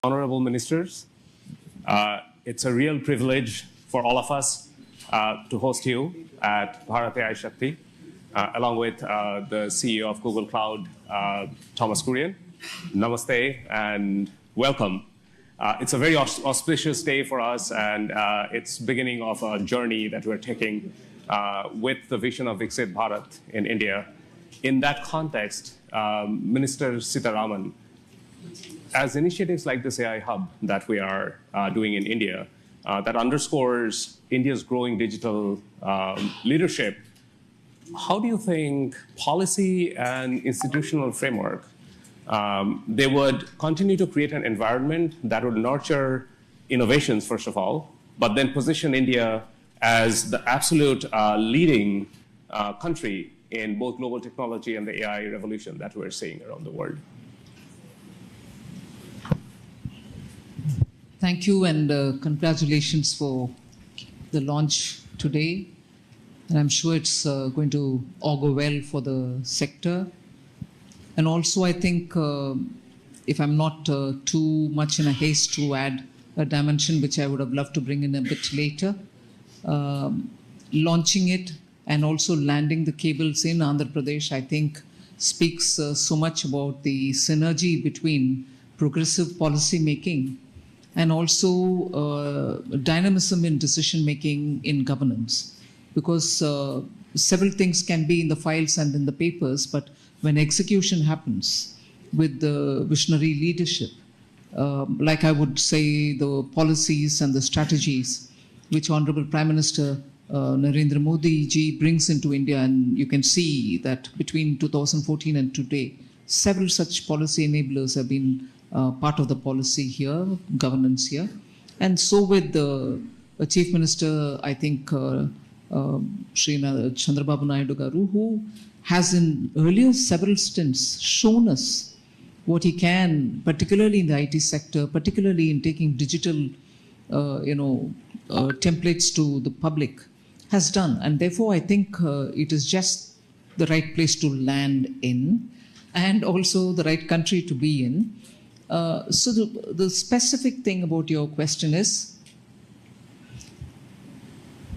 Honorable ministers, it's a real privilege for all of us to host you at Bharat AI Shakti, along with the CEO of Google Cloud, Thomas Kurian. Namaste and welcome. It's a very auspicious day for us, and it's beginning of a journey that we're taking with the vision of Viksit Bharat in India. In that context, Minister Sitharaman, as initiatives like this AI Hub that we are doing in India, that underscores India's growing digital leadership, how do you think policy and institutional framework, they would continue to create an environment that would nurture innovations, first of all, but then position India as the absolute leading country in both global technology and the AI revolution that we're seeing around the world? Thank you, and congratulations for the launch today. And I'm sure it's going to augur well for the sector. And also, I think, if I'm not too much in a haste to add a dimension which I would have loved to bring in a bit later, launching it and also landing the cables in Andhra Pradesh, I think, speaks so much about the synergy between progressive policy making and also dynamism in decision-making in governance. Because several things can be in the files and in the papers, but when execution happens with the visionary leadership, like I would say the policies and the strategies which Honorable Prime Minister Narendra Modi ji brings into India, and you can see that between 2014 and today, several such policy enablers have been part of the policy here, governance here. And so with the Chief Minister, I think, Shri Chandrababu Naidu Garu, who has in earlier several stints shown us what he can, particularly in the IT sector, particularly in taking digital templates to the public, has done. And therefore, I think it is just the right place to land in, and also the right country to be in. So the specific thing about your question is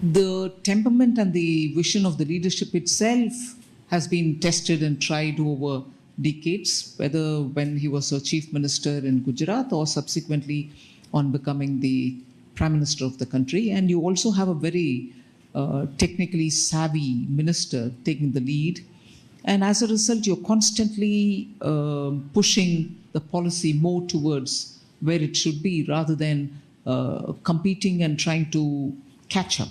the temperament and the vision of the leadership itself has been tested and tried over decades, whether when he was a chief minister in Gujarat or subsequently on becoming the prime minister of the country. And you also have a very technically savvy minister taking the lead. And as a result, you're constantly pushing the policy more towards where it should be, rather than competing and trying to catch up.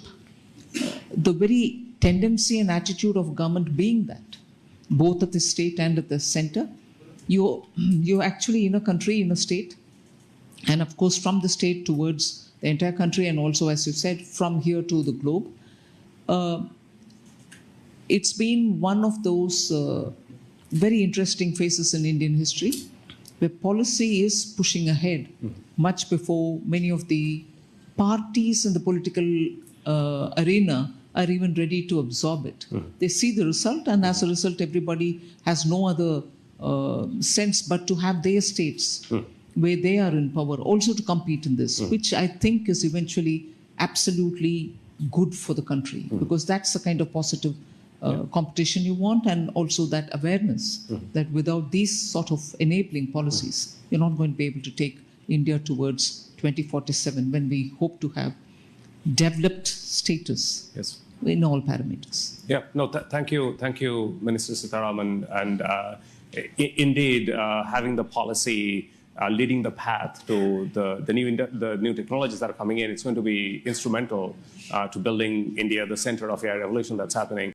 The very tendency and attitude of government being that, both at the state and at the center, you're actually in a country, in a state, and of course from the state towards the entire country, and also, as you said, from here to the globe. It's been one of those very interesting phases in Indian history, where policy is pushing ahead much before many of the parties in the political arena are even ready to absorb it. They see the result, and as a result, everybody has no other sense but to have their states where they are in power also to compete in this, which I think is eventually absolutely good for the country, because that's the kind of positive competition you want, and also that awareness that without these sort of enabling policies, you're not going to be able to take India towards 2047, when we hope to have developed status in all parameters. Yeah, no, thank you, Minister Sitharaman. And indeed, having the policy leading the path to the new technologies that are coming in, it's going to be instrumental to building India, the center of AI revolution that's happening.